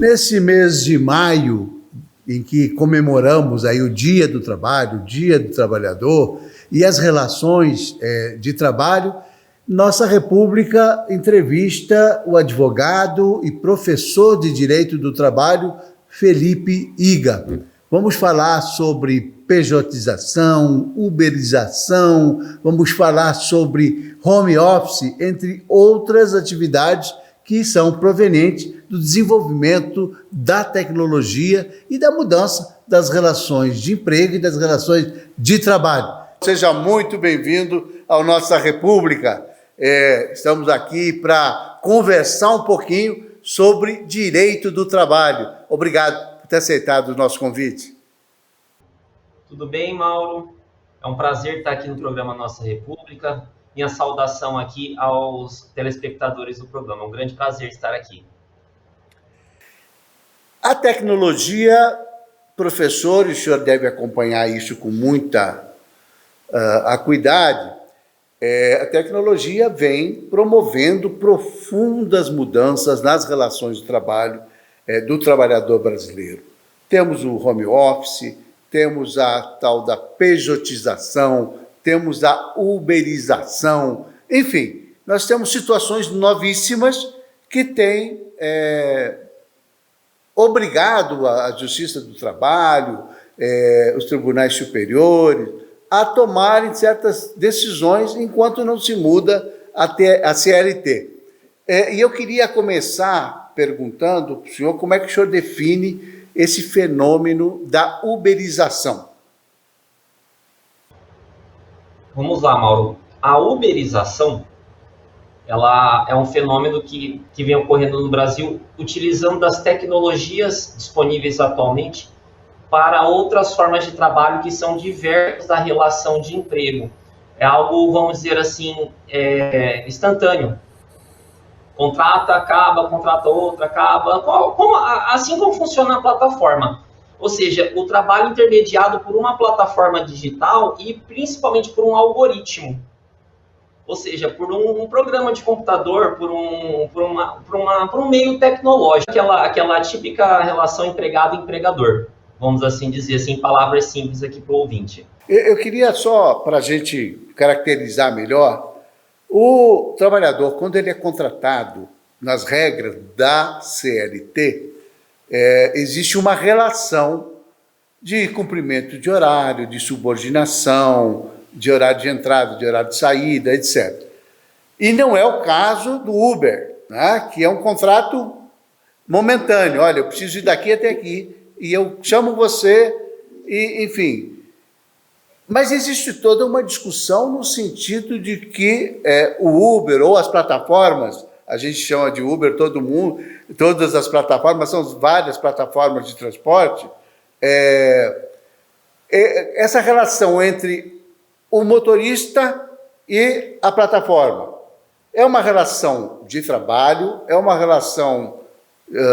Nesse mês de maio, em que comemoramos aí o Dia do Trabalho, o Dia do Trabalhador e as relações de trabalho, nossa República entrevista o advogado e professor de Direito do Trabalho, Felipe Iga. Vamos falar sobre pejotização, uberização, vamos falar sobre home office, entre outras atividades que são provenientes do desenvolvimento da tecnologia e da mudança das relações de emprego e das relações de trabalho. Seja muito bem-vindo à nossa República. Estamos aqui para conversar um pouquinho sobre direito do trabalho. Obrigado por ter aceitado o nosso convite. Tudo bem, Mauro? É um prazer estar aqui no programa Nossa República. Minha saudação aqui aos telespectadores do programa. É um grande prazer estar aqui. A tecnologia, professor, e o senhor deve acompanhar isso com muita acuidade, a tecnologia vem promovendo profundas mudanças nas relações de trabalho do trabalhador brasileiro. Temos o home office, temos a tal da pejotização, temos a uberização, enfim, nós temos situações novíssimas que têm obrigado a Justiça do Trabalho, os tribunais superiores, a tomarem certas decisões enquanto não se muda a CLT. E eu queria começar perguntando para o senhor como é que o senhor define esse fenômeno da uberização. Vamos lá, Mauro. A uberização, ela é um fenômeno que vem ocorrendo no Brasil utilizando das tecnologias disponíveis atualmente para outras formas de trabalho que são diversas da relação de emprego. É algo, vamos dizer assim, instantâneo. Contrata, acaba, contrata outra, acaba. Assim como funciona a plataforma. Ou seja, o trabalho intermediado por uma plataforma digital e principalmente por um algoritmo. Ou seja, por um programa de computador, por um meio tecnológico, aquela típica relação empregado-empregador. Vamos assim dizer, assim, em palavras simples aqui para o ouvinte. Eu queria só, para a gente caracterizar melhor, o trabalhador, quando ele é contratado nas regras da CLT, existe uma relação de cumprimento de horário, de subordinação, de horário de entrada, de horário de saída, etc. E não é o caso do Uber, né, que é um contrato momentâneo. Olha, eu preciso ir daqui até aqui, e eu chamo você, e, enfim. Mas existe toda uma discussão no sentido de que o Uber ou as plataformas, a gente chama de Uber todo mundo, todas as plataformas, são várias plataformas de transporte, essa relação entre o motorista e a plataforma é uma relação de trabalho, é uma relação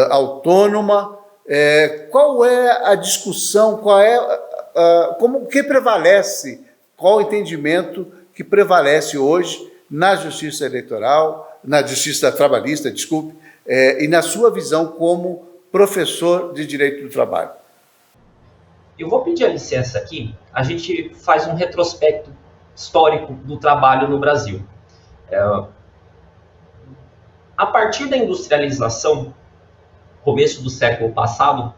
autônoma. Qual é a discussão, o que prevalece, qual o entendimento que prevalece hoje na Justiça Eleitoral, na Justiça Trabalhista, desculpe, e na sua visão como professor de Direito do Trabalho? Eu vou pedir a licença aqui, a gente faz um retrospecto histórico do trabalho no Brasil. A partir da industrialização, começo do século passado,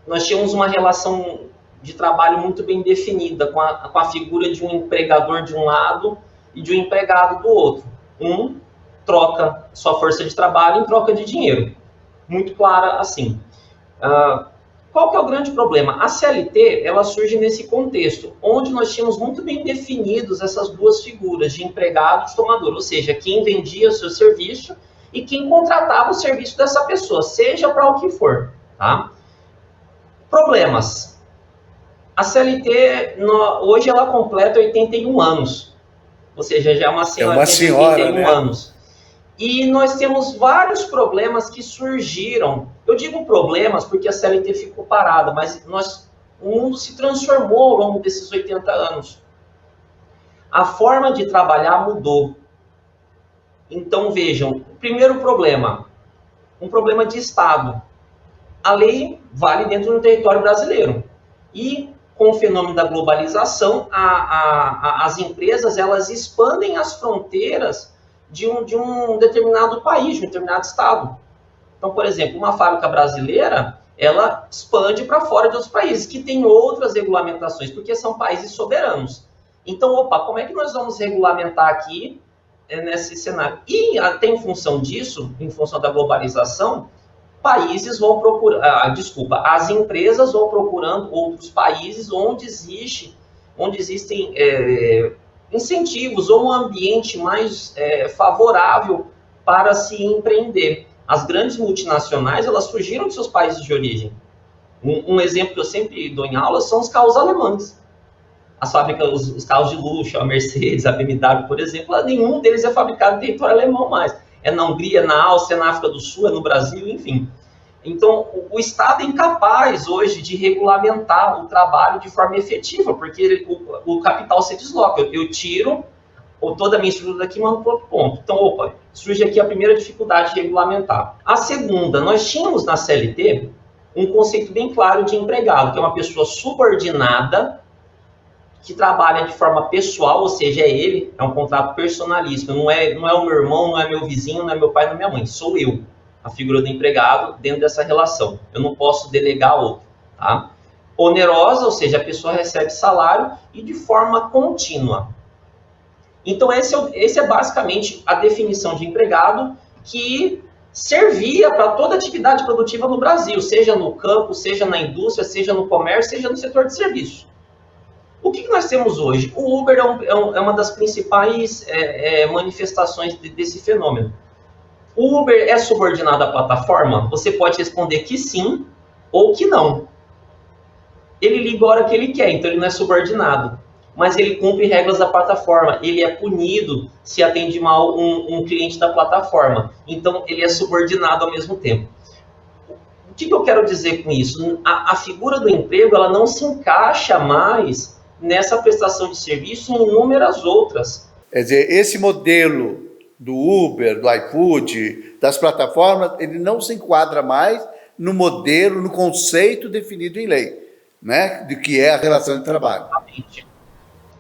nós tínhamos uma relação de trabalho muito bem definida, com a figura de um empregador de um lado e de um empregado do outro. Um troca sua força de trabalho em troca de dinheiro. Muito clara assim. Qual que é o grande problema? A CLT, ela surge nesse contexto, onde nós tínhamos muito bem definidos essas duas figuras, de empregado e de tomador, ou seja, quem vendia o seu serviço e quem contratava o serviço dessa pessoa, seja para o que for. Tá? Problemas. A CLT, hoje, ela completa 81 anos, ou seja, já é uma senhora, de 81 né? anos. E nós temos vários problemas que surgiram. Eu digo problemas porque a CLT ficou parada, mas o mundo se transformou ao longo desses 80 anos. A forma de trabalhar mudou. Então, vejam, o primeiro problema, um problema de Estado. A lei vale dentro do território brasileiro. E com o fenômeno da globalização, as empresas elas expandem as fronteiras de um determinado país, de um determinado Estado. Então, por exemplo, uma fábrica brasileira, ela expande para fora de outros países, que têm outras regulamentações, porque são países soberanos. Então, como é que nós vamos regulamentar aqui nesse cenário? E até em função disso, em função da globalização, países vão procurar, as empresas vão procurando outros países onde existem incentivos ou um ambiente mais favorável para se empreender. As grandes multinacionais, elas surgiram de seus países de origem. Um exemplo que eu sempre dou em aula são os carros alemães. As fábricas, os carros de luxo, a Mercedes, a BMW, por exemplo, nenhum deles é fabricado em território alemão mais. É na Hungria, na Áustria, na África do Sul, é no Brasil, enfim. Então, o Estado é incapaz hoje de regulamentar o trabalho de forma efetiva, porque o capital se desloca. Eu tiro toda a minha estrutura daqui e mando para outro ponto. Então, surge aqui a primeira dificuldade de regulamentar. A segunda, nós tínhamos na CLT um conceito bem claro de empregado, que é uma pessoa subordinada que trabalha de forma pessoal, ou seja, é um contrato personalíssimo, não é o meu irmão, não é meu vizinho, não é meu pai, não é minha mãe, sou eu, a figura do empregado dentro dessa relação. Eu não posso delegar a outro, tá? Onerosa, ou seja, a pessoa recebe salário e de forma contínua. Então, esse é basicamente a definição de empregado que servia para toda atividade produtiva no Brasil, seja no campo, seja na indústria, seja no comércio, seja no setor de serviços. O que nós temos hoje? O Uber é uma das principais manifestações desse fenômeno. O Uber é subordinado à plataforma? Você pode responder que sim ou que não. Ele liga a hora que ele quer, então ele não é subordinado. Mas ele cumpre regras da plataforma. Ele é punido se atende mal um cliente da plataforma. Então ele é subordinado ao mesmo tempo. O que eu quero dizer com isso? A figura do emprego ela não se encaixa mais nessa prestação de serviço e inúmeras outras. Quer dizer, esse modelo do Uber, do iFood, das plataformas, ele não se enquadra mais no modelo, no conceito definido em lei, né, de que é a relação de trabalho.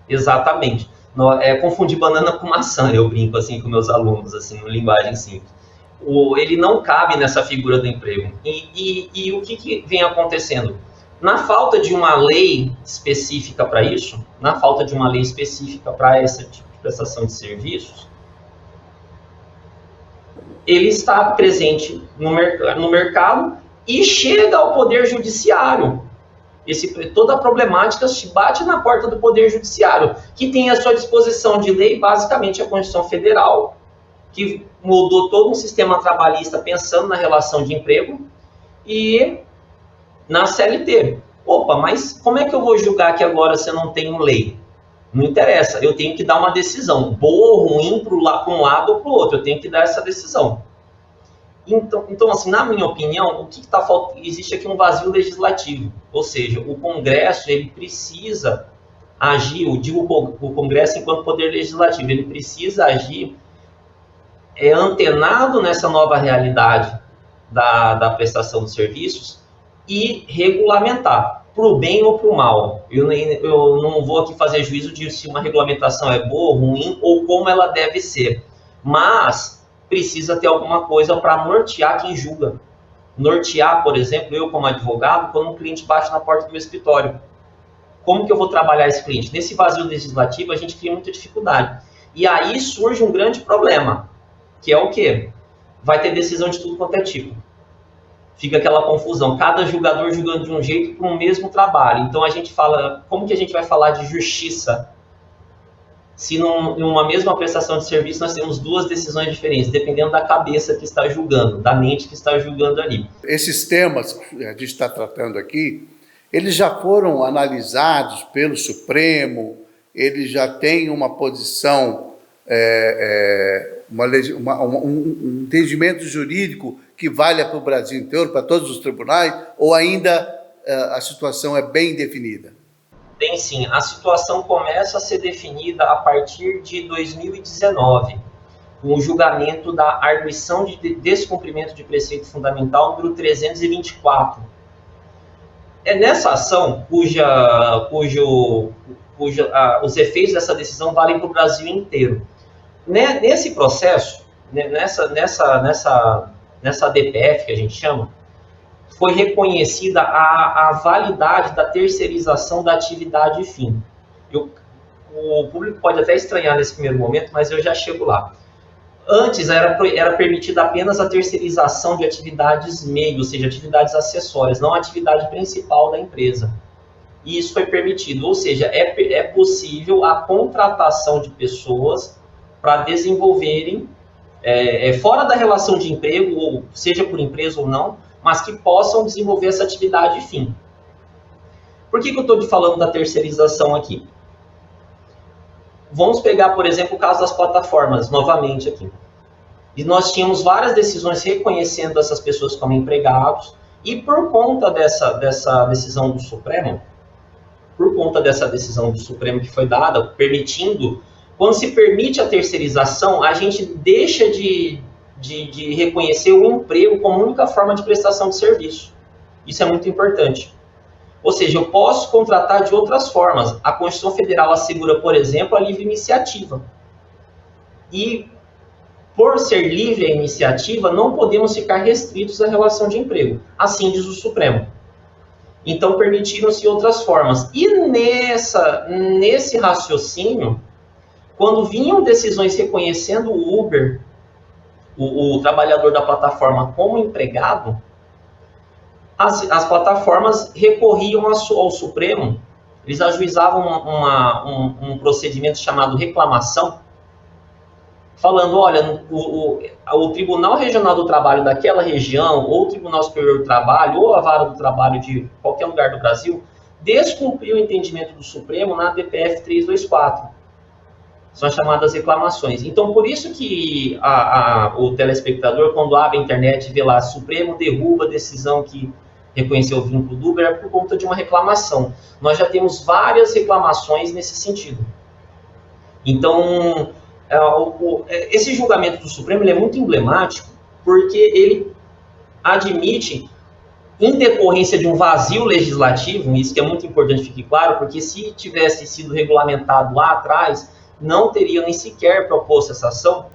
Exatamente. Confundir banana com maçã, eu brinco assim com meus alunos, assim, em linguagem simples. Ele não cabe nessa figura do emprego. E o que vem acontecendo? Na falta de uma lei específica para isso, na falta de uma lei específica para esse tipo de prestação de serviços, ele está presente no mercado e chega ao Poder Judiciário. Toda a problemática se bate na porta do Poder Judiciário, que tem à sua disposição de lei, basicamente, a Constituição Federal, que moldou todo um sistema trabalhista pensando na relação de emprego, e na CLT. Mas como é que eu vou julgar que agora você não tem lei? Não interessa, eu tenho que dar uma decisão, boa ou ruim para um lado ou para o outro, eu tenho que dar essa decisão. Então, assim, na minha opinião, o que está faltando? Existe aqui um vazio legislativo, ou seja, o Congresso ele precisa agir, o Congresso enquanto poder legislativo, ele precisa agir antenado nessa nova realidade da prestação de serviços e regulamentar, para o bem ou para o mal. Eu não vou aqui fazer juízo de se uma regulamentação é boa ou ruim, ou como ela deve ser, mas precisa ter alguma coisa para nortear quem julga. Nortear, por exemplo, eu como advogado, quando um cliente bate na porta do meu escritório. Como que eu vou trabalhar esse cliente? Nesse vazio legislativo, a gente cria muita dificuldade. E aí surge um grande problema, que é o quê? Vai ter decisão de tudo quanto é tipo. Fica aquela confusão, cada julgador julgando de um jeito para um mesmo trabalho. Então a gente fala, como que a gente vai falar de justiça se numa mesma prestação de serviço nós temos duas decisões diferentes, dependendo da cabeça que está julgando, da mente que está julgando ali. Esses temas que a gente está tratando aqui, eles já foram analisados pelo Supremo, eles já têm uma posição, um entendimento jurídico que valha para o Brasil inteiro, para todos os tribunais, ou ainda a situação é bem definida? Tem sim, a situação começa a ser definida a partir de 2019. com o julgamento da arguição de descumprimento de preceito fundamental número 324. É nessa ação os efeitos dessa decisão valem para o Brasil inteiro. Nesse processo, nessa DPF que a gente chama, foi reconhecida a validade da terceirização da atividade fim. O público pode até estranhar nesse primeiro momento, mas eu já chego lá. Antes era permitida apenas a terceirização de atividades meio, ou seja, atividades acessórias, não a atividade principal da empresa. E isso foi permitido, ou seja, é possível a contratação de pessoas para desenvolverem, fora da relação de emprego, ou seja por empresa ou não, mas que possam desenvolver essa atividade fim. Por que eu estou falando da terceirização aqui? Vamos pegar, por exemplo, o caso das plataformas, novamente aqui. E nós tínhamos várias decisões reconhecendo essas pessoas como empregados, e por conta dessa decisão do Supremo, que foi dada, permitindo, quando se permite a terceirização, a gente deixa de reconhecer o emprego como única forma de prestação de serviço. Isso é muito importante. Ou seja, eu posso contratar de outras formas. A Constituição Federal assegura, por exemplo, a livre iniciativa. E, por ser livre a iniciativa, não podemos ficar restritos à relação de emprego. Assim diz o Supremo. Então, permitiram-se outras formas. E nesse raciocínio, quando vinham decisões reconhecendo o Uber, o trabalhador da plataforma, como empregado, as plataformas recorriam ao Supremo, eles ajuizavam um procedimento chamado reclamação, falando, olha, o Tribunal Regional do Trabalho daquela região, ou o Tribunal Superior do Trabalho, ou a Vara do Trabalho de qualquer lugar do Brasil, descumpriu o entendimento do Supremo na DPF 324. São as chamadas reclamações. Então, por isso que o telespectador, quando abre a internet e vê lá, Supremo derruba a decisão que reconheceu o vínculo do Uber, é por conta de uma reclamação. Nós já temos várias reclamações nesse sentido. Então, esse julgamento do Supremo ele é muito emblemático, porque ele admite, em decorrência de um vazio legislativo, isso que é muito importante fique claro, porque se tivesse sido regulamentado lá atrás, não teriam nem sequer proposto essa ação.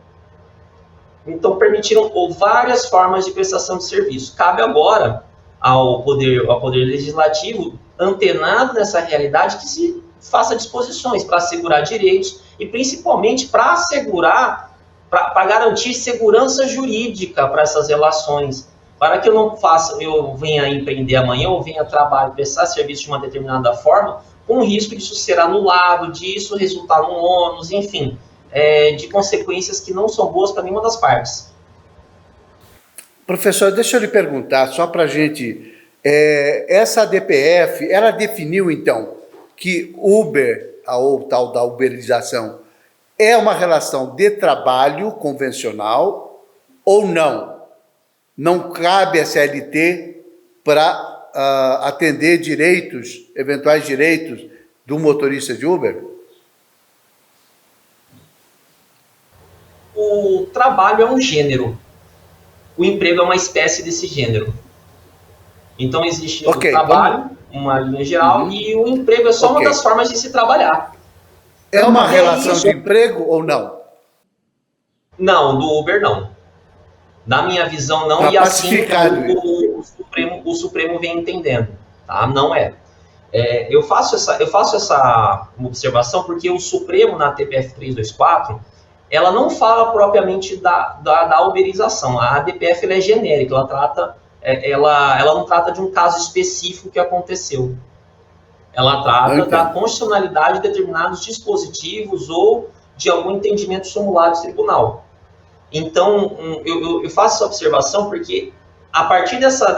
Então, permitiram várias formas de prestação de serviço. Cabe agora ao Poder Legislativo, antenado nessa realidade, que se faça disposições para assegurar direitos e, principalmente, para garantir segurança jurídica para essas relações, para que eu venha empreender amanhã ou venha trabalhar, prestar serviço de uma determinada forma, com o risco disso ser anulado, disso resultar num ônus, enfim, de consequências que não são boas para nenhuma das partes. Professor, deixa eu lhe perguntar, só para a gente, essa DPF, ela definiu, então, que Uber, ou tal da uberização, é uma relação de trabalho convencional ou não? Não cabe a CLT para atender eventuais direitos do motorista de Uber? O trabalho é um gênero. O emprego é uma espécie desse gênero. Então, existe o trabalho, uma linha geral, e o emprego é só uma das formas de se trabalhar. É uma relação de emprego ou não? Não, do Uber não. Na minha visão, não, Tá e assim o Supremo vem entendendo. Tá? Não é. Eu faço essa observação porque o Supremo, na TPF 324, ela não fala propriamente da uberização. A DPF ela é genérica, ela não trata de um caso específico que aconteceu. Ela trata da constitucionalidade de determinados dispositivos ou de algum entendimento sumulado do tribunal. Então, eu faço essa observação porque, a partir dessa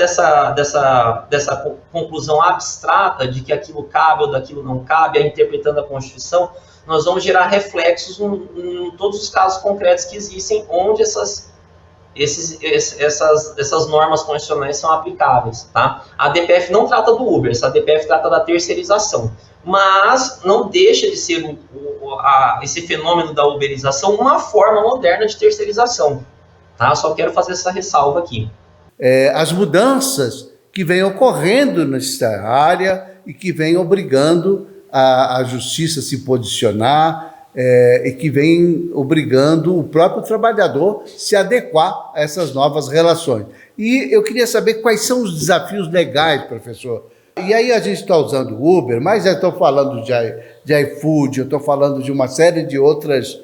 conclusão abstrata de que aquilo cabe ou daquilo não cabe, interpretando a Constituição, nós vamos gerar reflexos em todos os casos concretos que existem, onde essas normas constitucionais são aplicáveis. Tá? A DPF não trata do Uber, essa DPF trata da terceirização. mas não deixa de ser esse fenômeno da uberização uma forma moderna de terceirização. Tá? Só quero fazer essa ressalva aqui. As mudanças que vêm ocorrendo nessa área e que vêm obrigando a justiça a se posicionar e que vem obrigando o próprio trabalhador a se adequar a essas novas relações. E eu queria saber quais são os desafios legais, professor. E aí a gente está usando o Uber, mas eu estou falando de iFood, eu estou falando de uma série de outras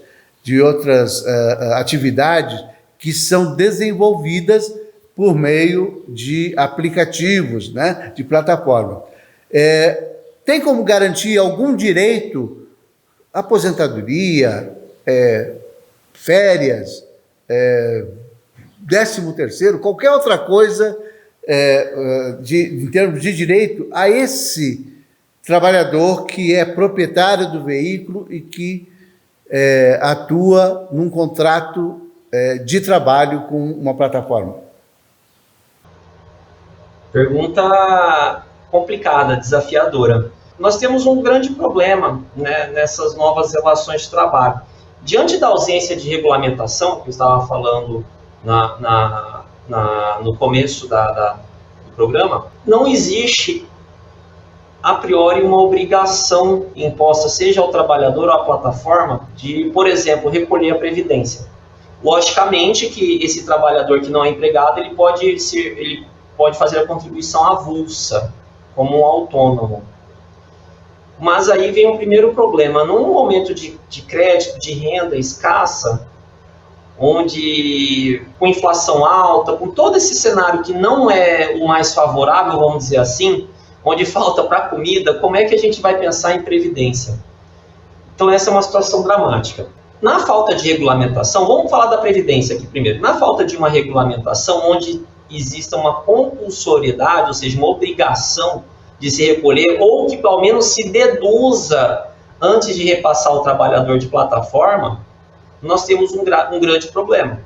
atividades que são desenvolvidas por meio de aplicativos, né, de plataforma. Tem como garantir algum direito, aposentadoria, férias, 13º, qualquer outra coisa em termos de direito a esse trabalhador que é proprietário do veículo e que atua num contrato de trabalho com uma plataforma? Pergunta complicada, desafiadora. Nós temos um grande problema, né, nessas novas relações de trabalho. Diante da ausência de regulamentação, que eu estava falando no começo do programa, não existe a priori uma obrigação imposta, seja ao trabalhador ou à plataforma, de, por exemplo, recolher a previdência. Logicamente que esse trabalhador que não é empregado, ele pode fazer a contribuição avulsa, como um autônomo. Mas aí vem o primeiro problema. Num momento de crédito, de renda escassa, onde com inflação alta, com todo esse cenário que não é o mais favorável, vamos dizer assim, onde falta para comida, como é que a gente vai pensar em previdência? Então essa é uma situação dramática. Na falta de regulamentação, vamos falar da previdência aqui primeiro. Na falta de uma regulamentação onde exista uma compulsoriedade, ou seja, uma obrigação de se recolher, ou que pelo menos se deduza antes de repassar ao trabalhador de plataforma, nós temos um grande problema.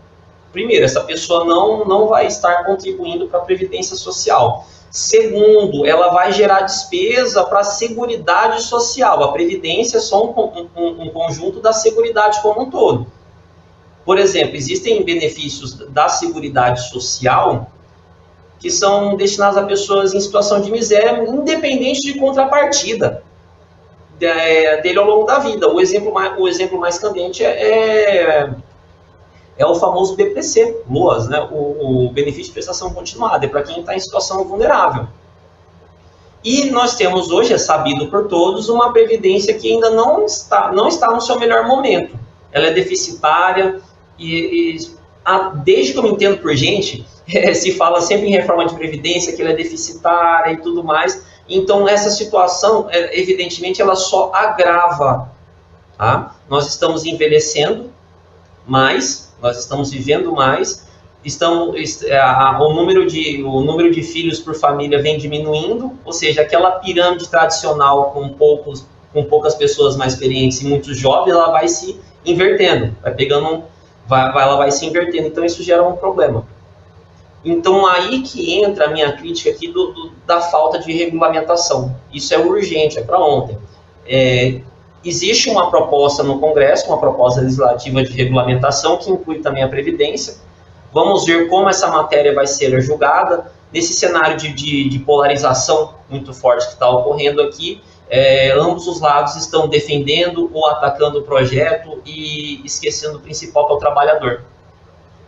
Primeiro, essa pessoa não vai estar contribuindo para a Previdência Social. Segundo, ela vai gerar despesa para a Seguridade Social. A Previdência é só um conjunto da Seguridade como um todo. Por exemplo, existem benefícios da Seguridade Social que são destinados a pessoas em situação de miséria, independente de contrapartida dele ao longo da vida. O exemplo mais candente é o famoso BPC, LOAS, né? o benefício de prestação continuada, é para quem está em situação vulnerável. E nós temos hoje, é sabido por todos, uma previdência que ainda não está no seu melhor momento. Ela é deficitária desde que eu me entendo por gente, se fala sempre em reforma de previdência, que ela é deficitária e tudo mais. Então, essa situação, evidentemente, ela só agrava. Tá? Nós estamos envelhecendo mais, nós estamos vivendo mais, o número de filhos por família vem diminuindo, ou seja, aquela pirâmide tradicional com poucas pessoas mais experientes e muitos jovens, ela vai se invertendo, ela vai se invertendo, então isso gera um problema. Então aí que entra a minha crítica aqui da falta de regulamentação. Isso é urgente, é para ontem. Existe uma proposta no Congresso, uma proposta legislativa de regulamentação que inclui também a Previdência. Vamos ver como essa matéria vai ser julgada. Nesse cenário de polarização muito forte que está ocorrendo aqui, ambos os lados estão defendendo ou atacando o projeto e esquecendo o principal, que é o trabalhador.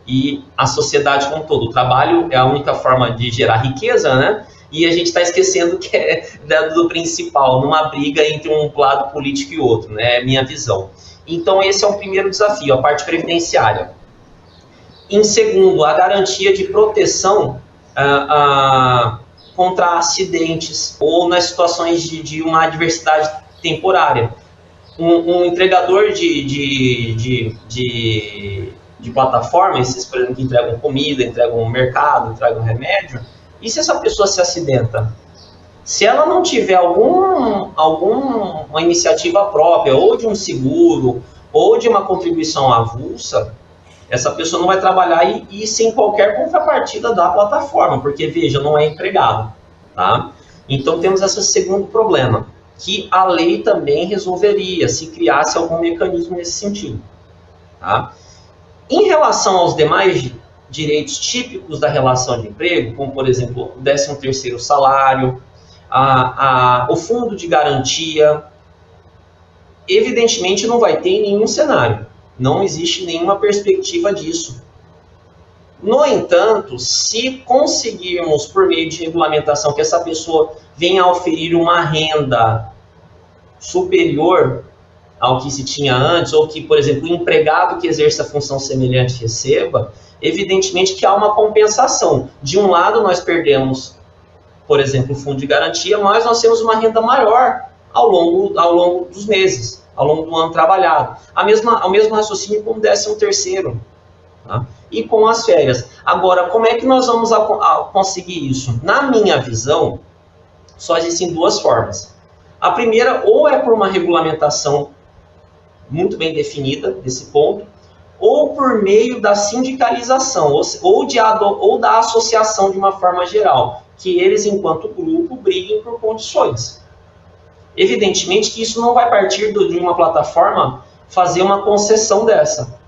E a sociedade como um todo. O trabalho é a única forma de gerar riqueza, né? E a gente está esquecendo que é do principal, numa briga entre um lado político e outro, né? É minha visão. Então esse é o primeiro desafio, a parte previdenciária. Em segundo, a garantia de proteção contra acidentes ou nas situações de uma adversidade temporária. Um entregador de plataforma, esses, por exemplo, que entregam comida, entregam mercado, entregam remédio, e se essa pessoa se acidenta? Se ela não tiver alguma iniciativa própria, ou de um seguro, ou de uma contribuição avulsa, essa pessoa não vai trabalhar e sem qualquer contrapartida da plataforma, porque, veja, não é empregado. Tá? Então, temos esse segundo problema, que a lei também resolveria, se criasse algum mecanismo nesse sentido. Tá? Em relação aos demais direitos típicos da relação de emprego, como, por exemplo, o 13º salário, o fundo de garantia, evidentemente não vai ter em nenhum cenário. Não existe nenhuma perspectiva disso. No entanto, se conseguirmos, por meio de regulamentação, que essa pessoa venha a oferir uma renda superior ao que se tinha antes, ou que, por exemplo, o empregado que exerça função semelhante receba, evidentemente que há uma compensação. De um lado, nós perdemos, por exemplo, o fundo de garantia, mas nós temos uma renda maior ao longo dos meses, ao longo do ano trabalhado. O mesmo raciocínio com o 13º. Tá? E com as férias. Agora, como é que nós vamos conseguir isso? Na minha visão, só existem duas formas. A primeira, ou é por uma regulamentação muito bem definida desse ponto, ou por meio da sindicalização, ou da associação de uma forma geral, que eles, enquanto grupo, briguem por condições. Evidentemente que isso não vai partir de uma plataforma fazer uma concessão dessa.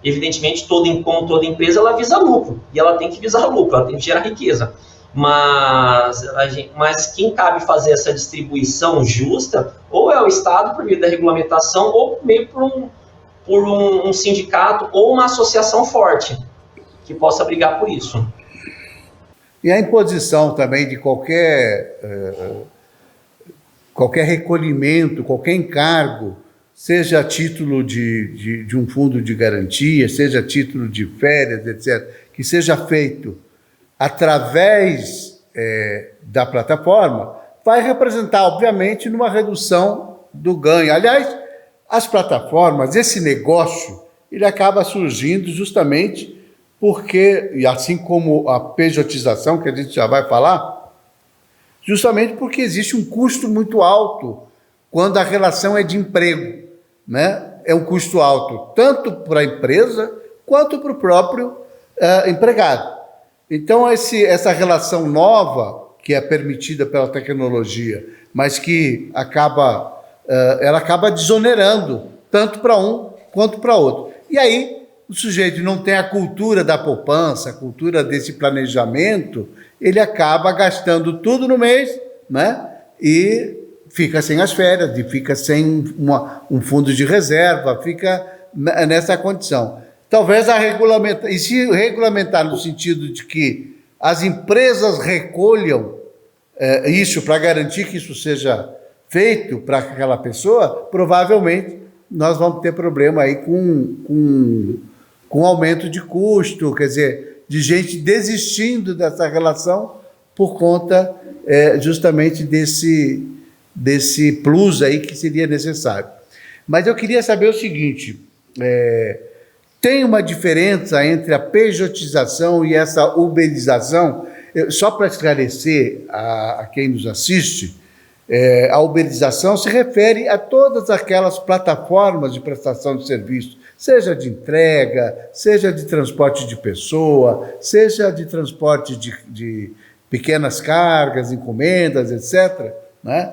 Evidentemente, como toda empresa, ela visa lucro, e ela tem que visar lucro, ela tem que gerar riqueza. Mas quem cabe fazer essa distribuição justa, ou é o Estado, por meio da regulamentação, ou por meio por um sindicato ou uma associação forte, que possa brigar por isso. E a imposição também de qualquer recolhimento, qualquer encargo, seja a título de um fundo de garantia, seja a título de férias, etc., que seja feito através da plataforma, vai representar, obviamente, numa redução do ganho. Aliás, as plataformas, esse negócio, ele acaba surgindo justamente porque, e assim como a pejotização, que a gente já vai falar, justamente porque existe um custo muito alto quando a relação é de emprego, né? É um custo alto tanto para a empresa quanto para o próprio empregado. Então, essa relação nova, que é permitida pela tecnologia, mas que ela acaba desonerando tanto para um quanto para outro. E aí, o sujeito não tem a cultura da poupança, a cultura desse planejamento, ele acaba gastando tudo no mês, né? E fica sem as férias, e fica sem um fundo de reserva, fica nessa condição. Talvez e se regulamentar no sentido de que as empresas recolham isso para garantir que isso seja feito para aquela pessoa, provavelmente nós vamos ter problema aí com aumento de custo, quer dizer, de gente desistindo dessa relação por conta justamente desse plus aí que seria necessário. Mas eu queria saber o seguinte, tem uma diferença entre a pejotização e essa uberização? Só para esclarecer a quem nos assiste, a uberização se refere a todas aquelas plataformas de prestação de serviço, seja de entrega, seja de transporte de pessoa, seja de transporte de pequenas cargas, encomendas, etc., né?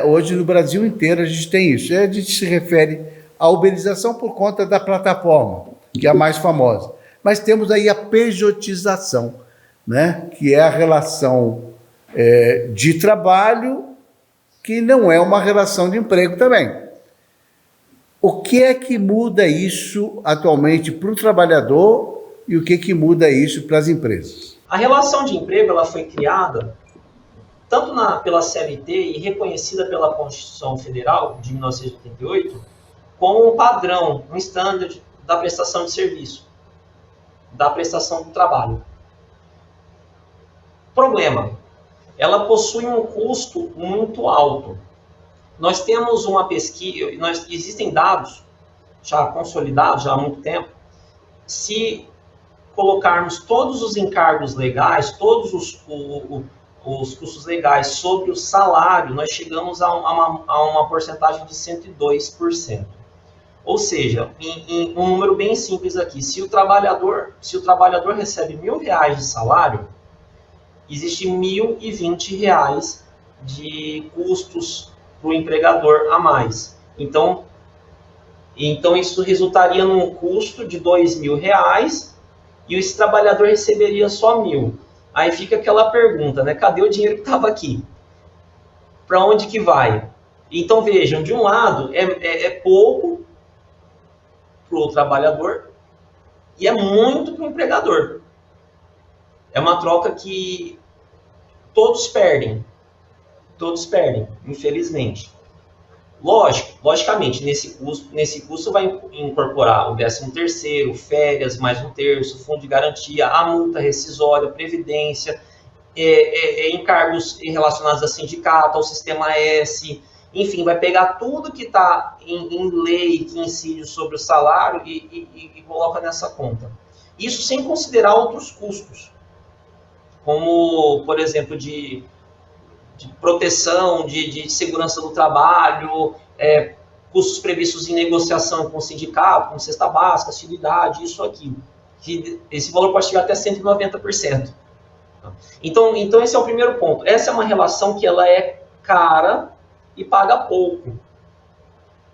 Hoje no Brasil inteiro a gente tem isso. A gente se refere à uberização por conta da plataforma, que é a mais famosa. Mas temos aí a pejotização, né? Que é a relação de trabalho que não é uma relação de emprego também. O que é que muda isso atualmente para o trabalhador e o que muda isso para as empresas? A relação de emprego ela foi criada tanto pela CLT e reconhecida pela Constituição Federal de 1988 como um padrão, um standard da prestação de serviço, da prestação do trabalho. Problema, ela possui um custo muito alto. Nós temos uma pesquisa, existem dados já consolidados já há muito tempo, se colocarmos todos os encargos legais, todos os custos legais sobre o salário, nós chegamos a uma porcentagem de 102%. Ou seja, em um número bem simples aqui, se o trabalhador recebe R$1.000 de salário, existe R$1.020 de custos para o empregador a mais. Então isso resultaria num custo de R$2.000 e esse trabalhador receberia só 1.000. Aí fica aquela pergunta, né? Cadê o dinheiro que estava aqui? Para onde que vai? Então vejam, de um lado é pouco para o trabalhador e é muito para o empregador. É uma troca que todos perdem, infelizmente. Logicamente, nesse custo vai incorporar o 13º, férias, mais 1/3, fundo de garantia, a multa rescisória, previdência, encargos relacionados a sindicato, ao sistema S, enfim, vai pegar tudo que está em lei que incide sobre o salário e coloca nessa conta. Isso sem considerar outros custos, como, por exemplo, de proteção, de segurança do trabalho, custos previstos em negociação com o sindicato, como cesta básica, assiduidade, isso aqui. Esse valor pode chegar até 190%. Então esse é o primeiro ponto. Essa é uma relação que ela é cara e paga pouco.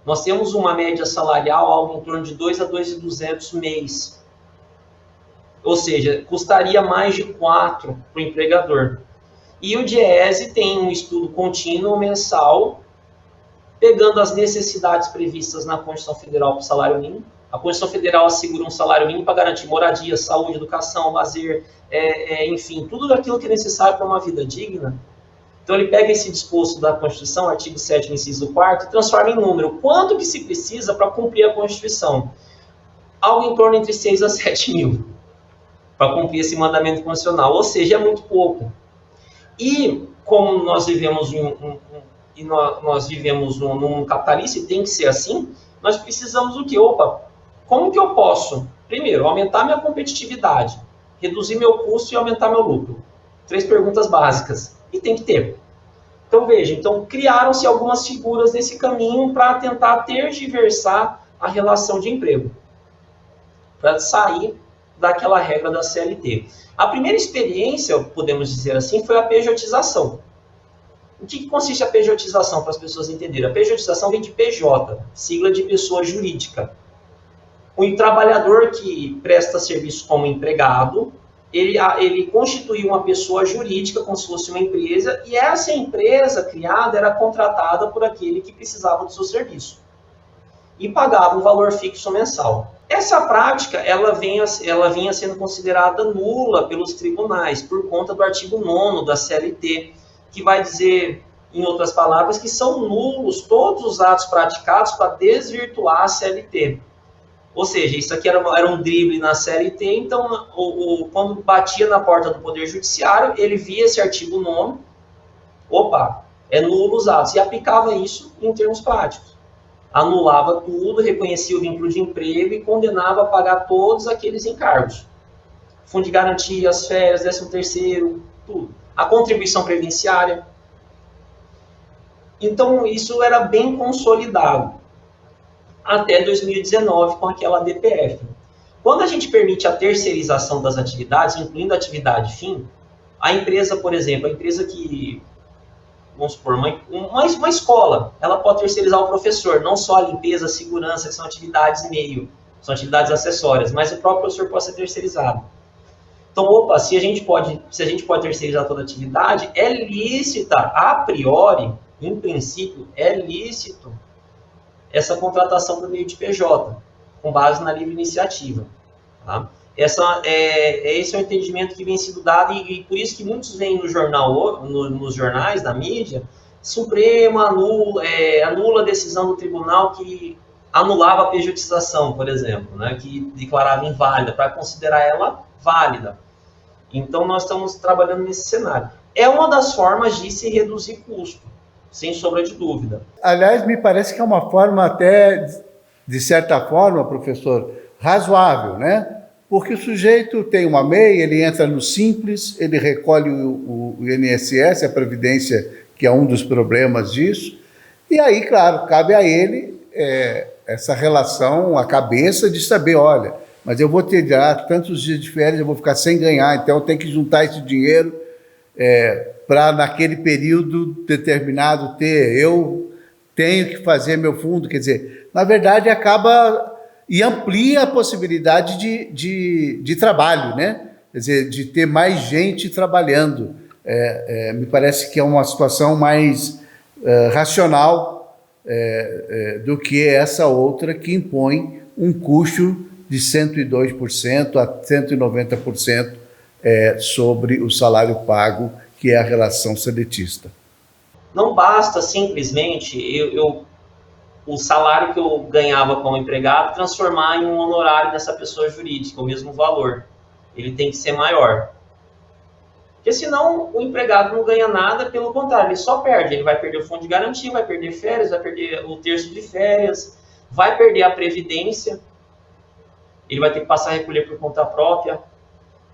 Nós temos uma média salarial algo em torno de 2 a 2.200 mês. Ou seja, custaria mais de 4 para o empregador. E o DIEESE tem um estudo contínuo mensal, pegando as necessidades previstas na Constituição Federal para o salário mínimo. A Constituição Federal assegura um salário mínimo para garantir moradia, saúde, educação, lazer, enfim, tudo aquilo que é necessário para uma vida digna. Então ele pega esse disposto da Constituição, artigo 7º, inciso 4º, e transforma em número. Quanto que se precisa para cumprir a Constituição? Algo em torno entre 6 a 7 mil, para cumprir esse mandamento constitucional, ou seja, é muito pouco. E como nós vivemos num capitalista e tem que ser assim, nós precisamos do quê? Como que eu posso, primeiro, aumentar minha competitividade, reduzir meu custo e aumentar meu lucro? 3 perguntas básicas. E tem que ter. Então veja, criaram-se algumas figuras nesse caminho para tentar tergiversar a relação de emprego, para sair daquela regra da CLT. A primeira experiência, podemos dizer assim, foi a pejotização. O que consiste a pejotização, para as pessoas entenderem? A pejotização vem de PJ, sigla de pessoa jurídica. O trabalhador que presta serviço como empregado, ele constituiu uma pessoa jurídica como se fosse uma empresa, e essa empresa criada era contratada por aquele que precisava do seu serviço. E pagava um valor fixo mensal. Essa prática, ela vinha sendo considerada nula pelos tribunais, por conta do artigo 9º da CLT, que vai dizer, em outras palavras, que são nulos todos os atos praticados para desvirtuar a CLT. Ou seja, isso aqui era um drible na CLT, então, quando batia na porta do Poder Judiciário, ele via esse artigo 9º, é nulo os atos, e aplicava isso em termos práticos. Anulava tudo, reconhecia o vínculo de emprego e condenava a pagar todos aqueles encargos. Fundo de garantia, as férias, 13º, tudo. A contribuição previdenciária. Então, isso era bem consolidado. Até 2019, com aquela DPF. Quando a gente permite a terceirização das atividades, incluindo a atividade fim, a empresa, por exemplo, a empresa que... Vamos supor, uma escola, ela pode terceirizar o professor, não só a limpeza, a segurança, que são atividades meio, são atividades acessórias, mas o próprio professor pode ser terceirizado. Então, se a gente pode terceirizar toda a atividade, é lícita, a priori, em princípio, é lícito essa contratação por meio de PJ, com base na livre iniciativa. Tá? Esse é o entendimento que vem sendo dado, e por isso que muitos veem no jornal, nos jornais, na mídia, Supremo anula a decisão do tribunal que anulava a pejotização, por exemplo, né, que declarava inválida, para considerar ela válida. Então, nós estamos trabalhando nesse cenário. É uma das formas de se reduzir custo, sem sombra de dúvida. Aliás, me parece que é uma forma até, de certa forma, professor, razoável, né? Porque o sujeito tem uma MEI, ele entra no Simples, ele recolhe o INSS, a Previdência, que é um dos problemas disso, e aí, claro, cabe a ele essa relação, a cabeça de saber, olha, mas eu vou ter já tantos dias de férias, eu vou ficar sem ganhar, então eu tenho que juntar esse dinheiro para, naquele período determinado, ter. Eu tenho que fazer meu fundo, quer dizer, na verdade acaba e amplia a possibilidade de trabalho, né? Quer dizer, de ter mais gente trabalhando. Me parece que é uma situação mais racional do que essa outra que impõe um custo de 102% a 190% sobre o salário pago, que é a relação seletista. Não basta simplesmente o salário que eu ganhava como empregado transformar em um honorário dessa pessoa jurídica, o mesmo valor. Ele tem que ser maior. Porque senão o empregado não ganha nada, pelo contrário, ele só perde. Ele vai perder o fundo de garantia, vai perder férias, vai perder o terço de férias, vai perder a previdência, ele vai ter que passar a recolher por conta própria.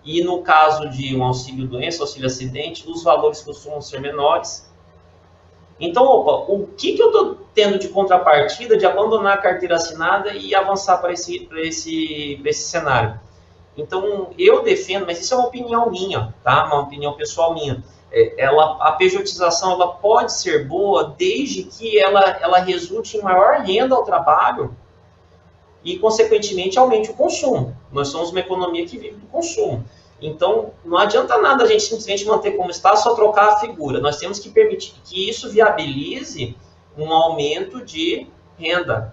E no caso de um auxílio-doença, auxílio-acidente, os valores costumam ser menores. Então, o que eu estou tendo de contrapartida de abandonar a carteira assinada e avançar para esse cenário? Então, eu defendo, mas isso é uma opinião minha, tá? Uma opinião pessoal minha. A pejotização ela pode ser boa desde que ela resulte em maior renda ao trabalho e, consequentemente, aumente o consumo. Nós somos uma economia que vive do consumo. Então, não adianta nada a gente simplesmente manter como está, só trocar a figura. Nós temos que permitir que isso viabilize um aumento de renda.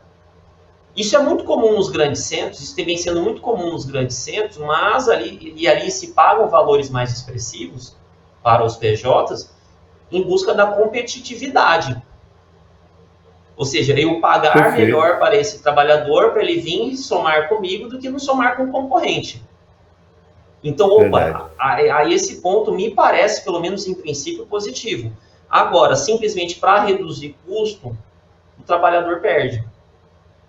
Isso é muito comum nos grandes centros, isso vem sendo muito comum nos grandes centros, mas ali se pagam valores mais expressivos para os PJs em busca da competitividade. Ou seja, eu pagar melhor para esse trabalhador, para ele vir somar comigo, do que não somar com o concorrente. Então, a esse ponto me parece, pelo menos em princípio, positivo. Agora, simplesmente para reduzir custo, o trabalhador perde.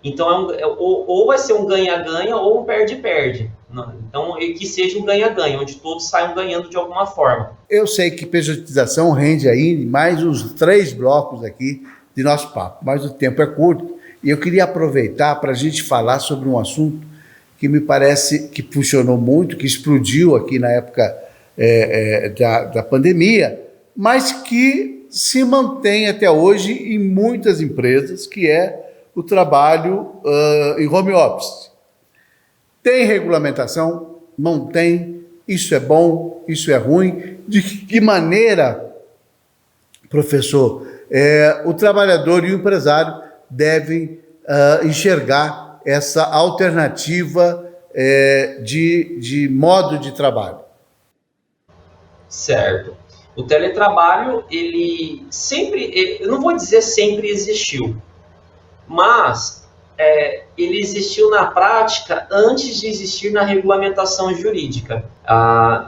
Então, ou vai ser um ganha-ganha ou um perde-perde. Então, que seja um ganha-ganha, onde todos saiam ganhando de alguma forma. Eu sei que pejotização rende aí mais uns 3 blocos aqui de nosso papo, mas o tempo é curto e eu queria aproveitar para a gente falar sobre um assunto que me parece que funcionou muito, que explodiu aqui na época da pandemia, mas que se mantém até hoje em muitas empresas, que é o trabalho em home office. Tem regulamentação? Não tem? Isso é bom? Isso é ruim? De que maneira, professor, o trabalhador e o empresário devem enxergar essa alternativa de modo de trabalho? Certo. O teletrabalho, ele sempre, eu não vou dizer sempre existiu, mas ele existiu na prática antes de existir na regulamentação jurídica.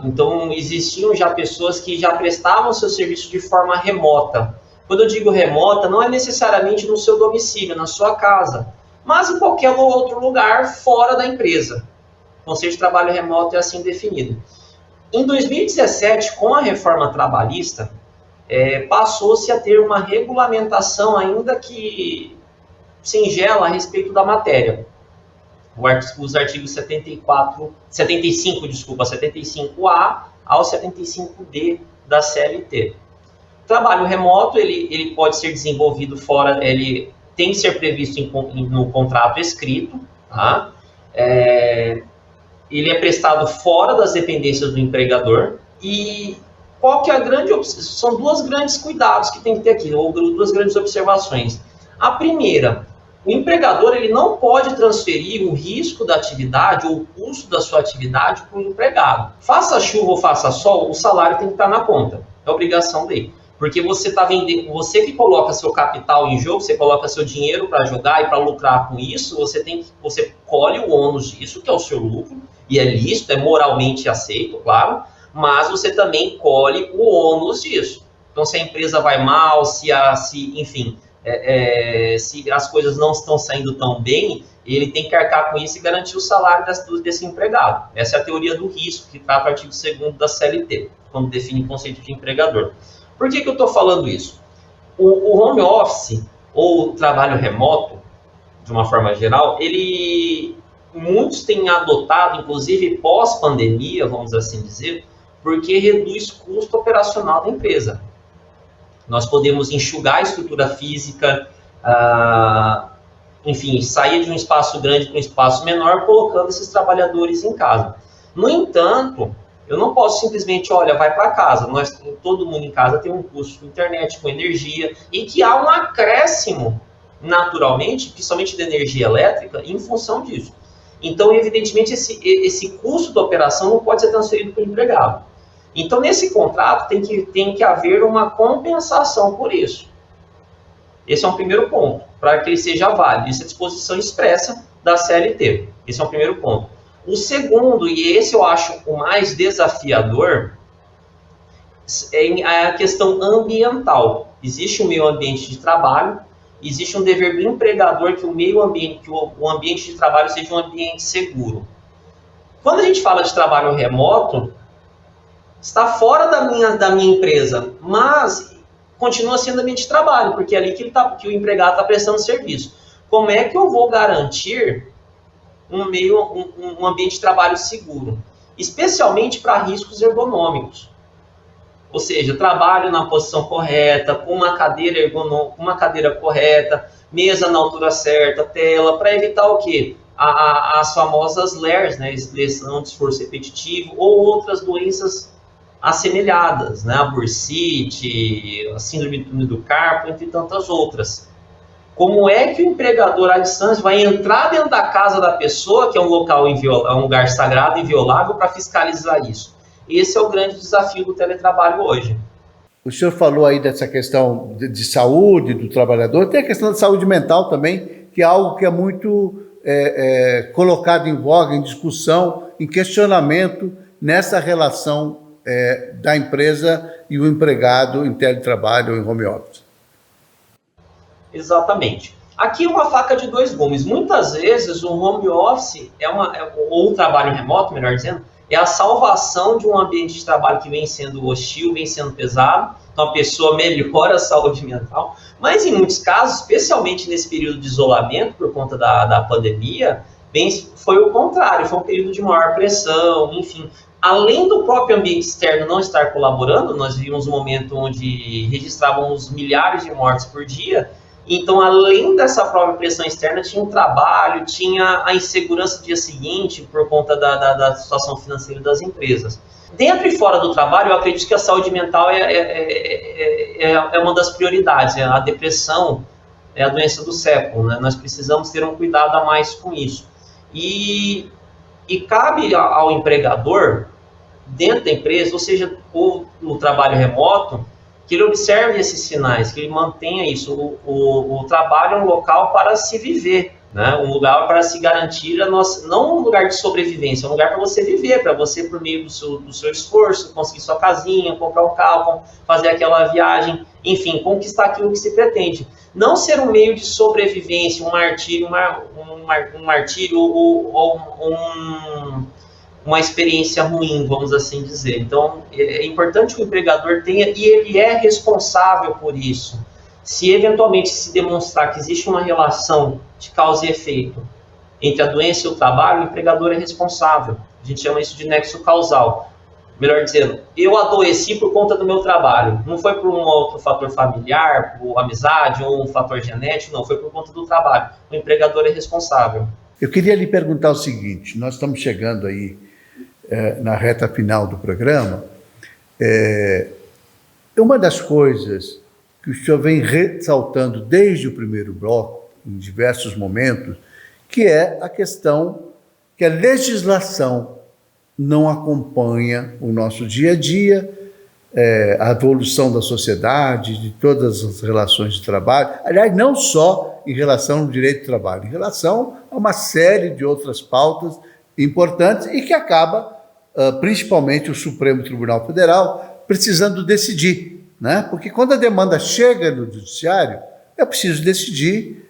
Então, existiam já pessoas que já prestavam seu serviço de forma remota. Quando eu digo remota, não é necessariamente no seu domicílio, na sua casa, mas em qualquer outro lugar fora da empresa. O conceito de trabalho remoto é assim definido. Em 2017, com a reforma trabalhista, passou-se a ter uma regulamentação ainda que singela a respeito da matéria. Os artigos 75A ao 75D da CLT. O trabalho remoto ele pode ser desenvolvido fora, ele tem que ser previsto no contrato escrito, tá? Ele é prestado fora das dependências do empregador. E qual que é a grande são duas grandes cuidados que tem que ter aqui, ou duas grandes observações. A primeira, o empregador ele não pode transferir o risco da atividade ou o custo da sua atividade para o empregado. Faça chuva ou faça sol, o salário tem que estar na conta. É obrigação dele. Porque você está vendendo, você que coloca seu capital em jogo, você coloca seu dinheiro para jogar e para lucrar com isso, você colhe o ônus disso, que é o seu lucro, e é lícito, é moralmente aceito, claro, mas você também colhe o ônus disso. Então, se a empresa vai mal, se as coisas não estão saindo tão bem, ele tem que arcar com isso e garantir o salário desse empregado. Essa é a teoria do risco que trata o artigo 2º da CLT, quando define o conceito de empregador. Por que eu estou falando isso? O home office, ou o trabalho remoto, de uma forma geral, muitos têm adotado, inclusive pós-pandemia, vamos assim dizer, porque reduz custo operacional da empresa. Nós podemos enxugar a estrutura física, enfim, sair de um espaço grande para um espaço menor, colocando esses trabalhadores em casa. No entanto, eu não posso simplesmente, olha, vai para casa. Todo mundo em casa tem um custo com internet, com energia, e que há um acréscimo, naturalmente, principalmente de energia elétrica, em função disso. Então, evidentemente, esse custo da operação não pode ser transferido para o empregado. Então, nesse contrato, tem que haver uma compensação por isso. Esse é um primeiro ponto, para que ele seja válido. Isso é a disposição expressa da CLT. Esse é um primeiro ponto. O segundo, e esse eu acho o mais desafiador, é a questão ambiental. Existe um meio ambiente de trabalho, existe um dever do empregador que o ambiente de trabalho seja um ambiente seguro. Quando a gente fala de trabalho remoto, está fora da minha empresa, mas continua sendo ambiente de trabalho, porque é ali que o empregado está prestando serviço. Como é que eu vou garantir um ambiente de trabalho seguro? Especialmente para riscos ergonômicos. Ou seja, trabalho na posição correta, com uma cadeira ergonômica, uma cadeira correta, mesa na altura certa, tela, para evitar o quê? As famosas LERs, né? Lesão de esforço repetitivo, ou outras doenças assemelhadas, né? A bursite, a síndrome do túnel do carpo, entre tantas outras. Como é que o empregador à distância vai entrar dentro da casa da pessoa, que é um lugar sagrado e inviolável, para fiscalizar isso? Esse é o grande desafio do teletrabalho hoje. O senhor falou aí dessa questão de saúde do trabalhador, tem a questão da saúde mental também, que é algo que é muito colocado em voga, em discussão, em questionamento nessa relação da empresa e o empregado em teletrabalho ou em home office. Exatamente. Aqui é uma faca de dois gumes. Muitas vezes o home office ou o trabalho remoto, melhor dizendo, é a salvação de um ambiente de trabalho que vem sendo hostil, vem sendo pesado. Então a pessoa melhora a saúde mental. Mas em muitos casos, especialmente nesse período de isolamento por conta da pandemia, foi o contrário, foi um período de maior pressão, enfim. Além do próprio ambiente externo não estar colaborando, nós vivemos um momento onde registrávamos milhares de mortes por dia. Então, além dessa própria pressão externa, tinha um trabalho, tinha a insegurança do dia seguinte por conta da situação financeira das empresas. Dentro e fora do trabalho, eu acredito que a saúde mental é uma das prioridades. A depressão é a doença do século, né? Nós precisamos ter um cuidado a mais com isso. E cabe ao empregador, dentro da empresa, ou seja, ou no trabalho remoto, que ele observe esses sinais, que ele mantenha isso. O trabalho é um local para se viver, né? Um lugar para se garantir não um lugar de sobrevivência, é um lugar para você viver, para você, por meio do seu esforço, conseguir sua casinha, comprar um carro, fazer aquela viagem, enfim, conquistar aquilo que se pretende. Não ser um meio de sobrevivência, um martírio ou uma experiência ruim, vamos assim dizer. Então, é importante que o empregador tenha, e ele é responsável por isso. Se eventualmente se demonstrar que existe uma relação de causa e efeito entre a doença e o trabalho, o empregador é responsável. A gente chama isso de nexo causal. Melhor dizendo, eu adoeci por conta do meu trabalho. Não foi por um outro fator familiar, por amizade ou um fator genético, não. Foi por conta do trabalho. O empregador é responsável. Eu queria lhe perguntar o seguinte, nós estamos chegando aí na reta final do programa. Uma das coisas que o senhor vem ressaltando desde o primeiro bloco, em diversos momentos, que é a questão que a legislação não acompanha o nosso dia a dia, a evolução da sociedade, de todas as relações de trabalho. Aliás, não só em relação ao direito do trabalho, em relação a uma série de outras pautas importantes e que acaba, principalmente o Supremo Tribunal Federal, precisando decidir, né? Porque quando a demanda chega no judiciário, é preciso decidir.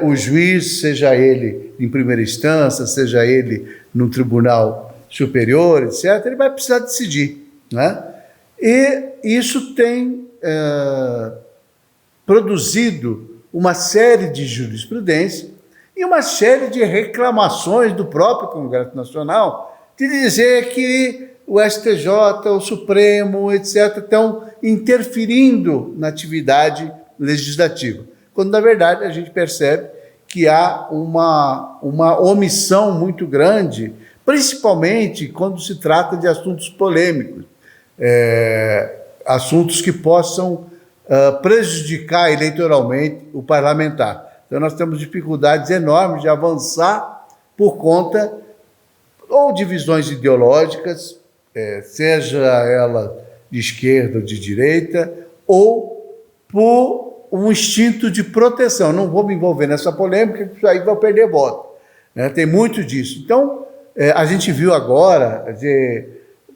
O juiz, seja ele em primeira instância, seja ele no tribunal superior, etc., ele vai precisar decidir, né? E isso tem produzido uma série de jurisprudência e uma série de reclamações do próprio Congresso Nacional de dizer que o STJ, o Supremo, etc., estão interferindo na atividade legislativa. quando na verdade a gente percebe que há uma omissão muito grande, principalmente quando se trata de assuntos polêmicos, assuntos que possam prejudicar eleitoralmente o parlamentar. Então nós temos dificuldades enormes de avançar por conta ou de visões ideológicas, seja ela de esquerda ou de direita, ou por um instinto de proteção. Não vou me envolver nessa polêmica, porque isso aí vai perder voto. Tem muito disso. Então, a gente viu agora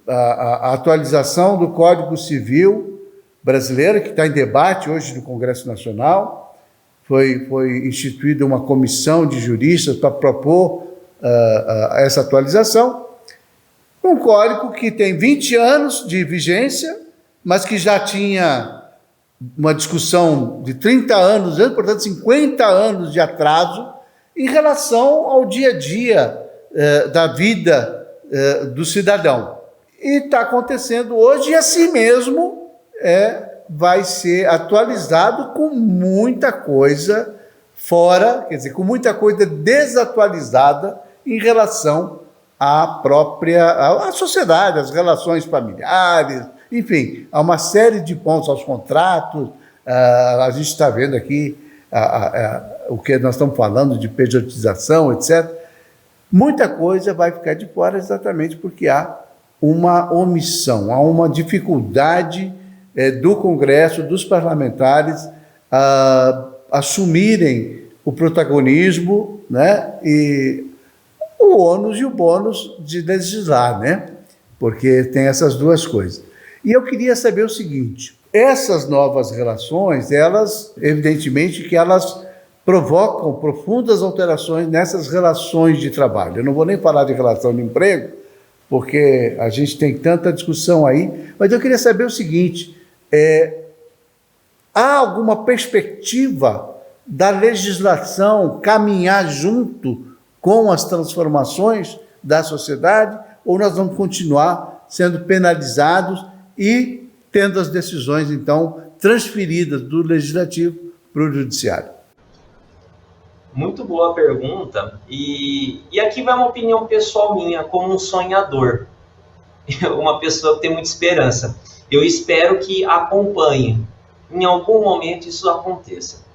a atualização do Código Civil brasileiro, que está em debate hoje no Congresso Nacional. Foi instituída uma comissão de juristas para propor essa atualização. Um código que tem 20 anos de vigência, mas que já tinha uma discussão de 30 anos, portanto 50 anos de atraso em relação ao dia a dia da vida do cidadão. E está acontecendo hoje, e assim mesmo vai ser atualizado com muita coisa fora, quer dizer, com muita coisa desatualizada em relação à sociedade, às relações familiares, enfim, há uma série de pontos aos contratos. A gente está vendo aqui o que nós estamos falando de pejotização, etc. Muita coisa vai ficar de fora exatamente porque há uma omissão, há uma dificuldade do Congresso, dos parlamentares, assumirem o protagonismo, né, e o ônus e o bônus de legislar, né, porque tem essas duas coisas. E eu queria saber o seguinte: essas novas relações, elas, evidentemente que elas provocam profundas alterações nessas relações de trabalho. Eu não vou nem falar de relação de emprego, porque a gente tem tanta discussão aí, mas eu queria saber o seguinte: há alguma perspectiva da legislação caminhar junto com as transformações da sociedade, ou nós vamos continuar sendo penalizados e tendo as decisões, então, transferidas do legislativo para o judiciário? Muito boa pergunta, e aqui vai uma opinião pessoal minha, como um sonhador, uma pessoa que tem muita esperança. Eu espero que acompanhe, em algum momento isso aconteça.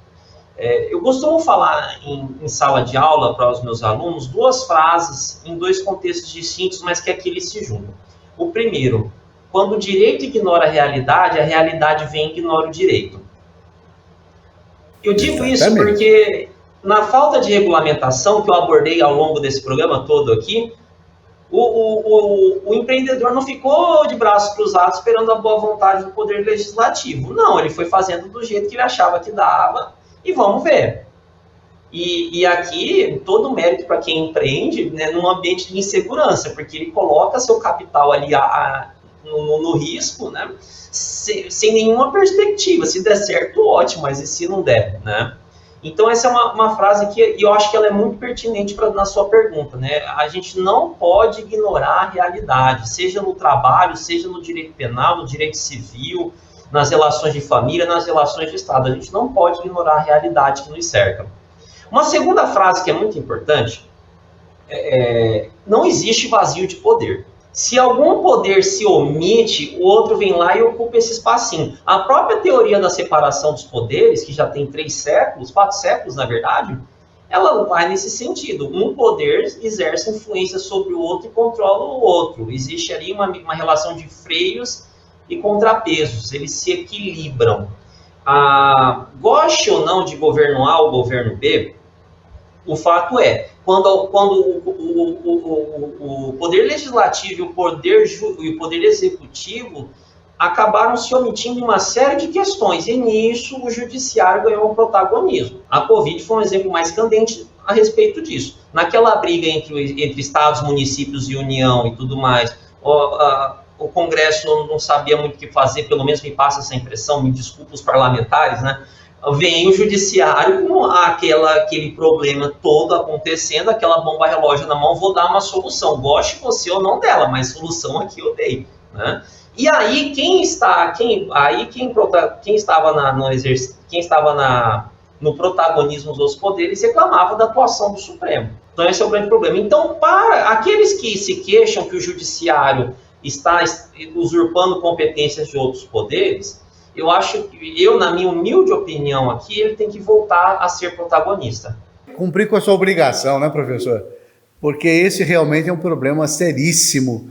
Eu costumo falar em sala de aula para os meus alunos duas frases em dois contextos distintos, mas que aqui eles se juntam. O primeiro: quando o direito ignora a realidade vem e ignora o direito. Eu digo isso porque, na falta de regulamentação que eu abordei ao longo desse programa todo aqui, o empreendedor não ficou de braços cruzados esperando a boa vontade do Poder Legislativo. Não, ele foi fazendo do jeito que ele achava que dava e vamos ver. E aqui, todo o mérito para quem empreende, né, num ambiente de insegurança, porque ele coloca seu capital ali no risco, né, sem nenhuma perspectiva. Se der certo, ótimo, mas e se não der, né? Então essa é uma frase que eu acho que ela é muito pertinente na sua pergunta, né? A gente não pode ignorar a realidade, seja no trabalho, seja no direito penal, no direito civil, nas relações de família, nas relações de Estado. A gente não pode ignorar a realidade que nos cerca. Uma segunda frase que é muito importante não existe vazio de poder. Se algum poder se omite, o outro vem lá e ocupa esse espacinho. A própria teoria da separação dos poderes, que já tem 4 séculos, na verdade, ela vai nesse sentido. Um poder exerce influência sobre o outro e controla o outro. Existe ali uma relação de freios e contrapesos, eles se equilibram. Goste ou não de governo A ou governo B, o fato é, quando o Poder Legislativo e o Poder Executivo acabaram se omitindo em uma série de questões, e nisso o Judiciário ganhou um protagonismo. A Covid foi um exemplo mais candente a respeito disso. Naquela briga entre Estados, municípios e União e tudo mais, o Congresso não sabia muito o que fazer, pelo menos me passa essa impressão, me desculpa os parlamentares, né? Vem o Judiciário com aquele problema todo acontecendo, aquela bomba relógio na mão, vou dar uma solução, goste você ou não dela, mas solução aqui eu dei, né? E aí quem estava no protagonismo dos outros poderes, reclamava da atuação do Supremo. Então esse é o grande problema. Então, para aqueles que se queixam que o judiciário está usurpando competências de outros poderes, eu acho que, na minha humilde opinião aqui, ele tem que voltar a ser protagonista. Cumprir com a sua obrigação, né, professor? Porque esse realmente é um problema seríssimo.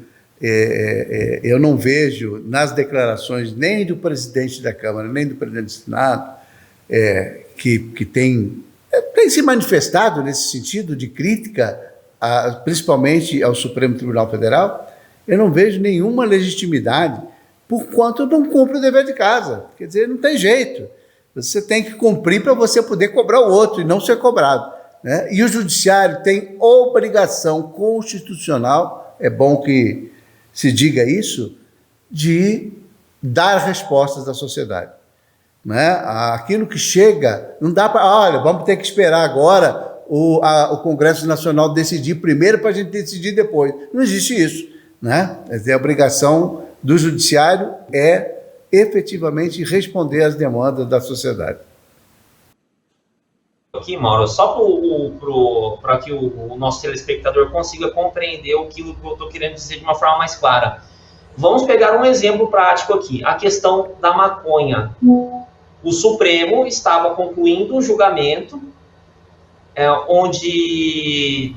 Eu não vejo nas declarações nem do presidente da Câmara, nem do presidente do Senado, que tem se manifestado nesse sentido de crítica, principalmente ao Supremo Tribunal Federal. Eu não vejo nenhuma legitimidade, por quanto não cumpre o dever de casa. Quer dizer, não tem jeito. Você tem que cumprir para você poder cobrar o outro e não ser cobrado, né? E o judiciário tem obrigação constitucional, é bom que se diga isso, de dar respostas à sociedade, né? Aquilo que chega, não dá para, olha, vamos ter que esperar agora o Congresso Nacional decidir primeiro para a gente decidir depois. Não existe isso, né? A obrigação do judiciário é efetivamente responder às demandas da sociedade. Aqui, Mauro, só para que o nosso telespectador consiga compreender aquilo que eu estou querendo dizer de uma forma mais clara. Vamos pegar um exemplo prático aqui, a questão da maconha. O Supremo estava concluindo um julgamento onde,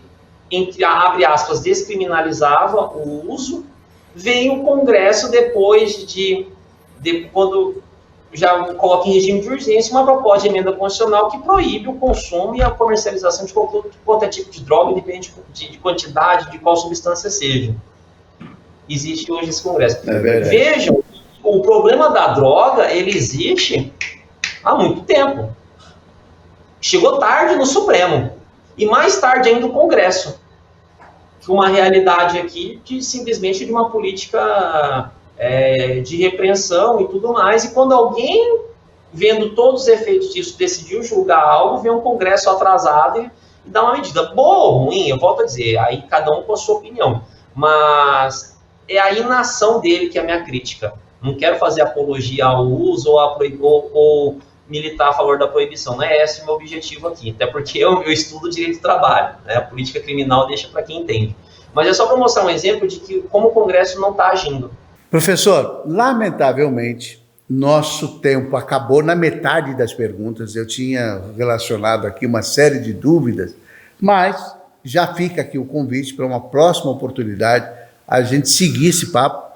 abre aspas, descriminalizava o uso. Veio o Congresso depois quando já coloca em regime de urgência uma proposta de emenda constitucional que proíbe o consumo e a comercialização de qualquer tipo de droga, independente de quantidade, de qual substância seja. Existe hoje esse Congresso. Vejam, o problema da droga, ele existe há muito tempo. Chegou tarde no Supremo, e mais tarde ainda no Congresso. Uma realidade aqui simplesmente de uma política de repreensão e tudo mais, e quando alguém, vendo todos os efeitos disso, decidiu julgar algo, vem um Congresso atrasado e dá uma medida boa ou ruim, eu volto a dizer, aí cada um com a sua opinião, mas é a inação dele que é a minha crítica. Não quero fazer apologia ao uso ou militar a favor da proibição, não é esse o meu objetivo aqui, até porque eu estudo direito do trabalho, né? A política criminal deixa para quem entende. Mas é só para mostrar um exemplo de que como o Congresso não está agindo. Professor, lamentavelmente, nosso tempo acabou na metade das perguntas. Eu tinha relacionado aqui uma série de dúvidas, mas já fica aqui o convite para uma próxima oportunidade, a gente seguir esse papo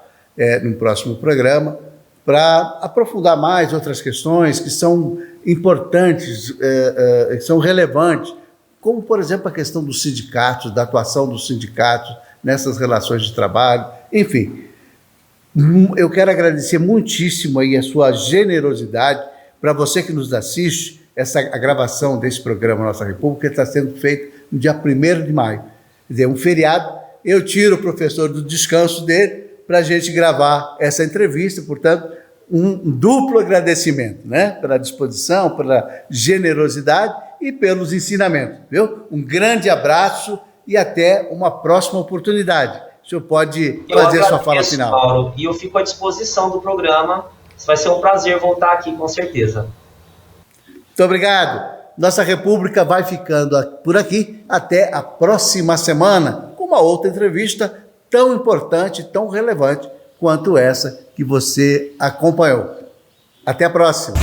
no próximo programa, para aprofundar mais outras questões que são importantes, que são relevantes, como, por exemplo, a questão dos sindicatos, da atuação dos sindicatos nessas relações de trabalho, enfim. Eu quero agradecer muitíssimo aí a sua generosidade. Para você que nos assiste, a gravação desse programa Nossa República está sendo feita no dia 1º de maio. Quer dizer, um feriado, eu tiro o professor do descanso dele para a gente gravar essa entrevista, portanto, um duplo agradecimento, né? Pela disposição, pela generosidade e pelos ensinamentos, viu? Um grande abraço e até uma próxima oportunidade. O senhor pode fazer a sua fala final. Mauro, e eu fico à disposição do programa. Vai ser um prazer voltar aqui, com certeza. Muito obrigado. Nossa República vai ficando por aqui. Até a próxima semana, com uma outra entrevista tão importante, tão relevante quanto essa que você acompanhou. Até a próxima.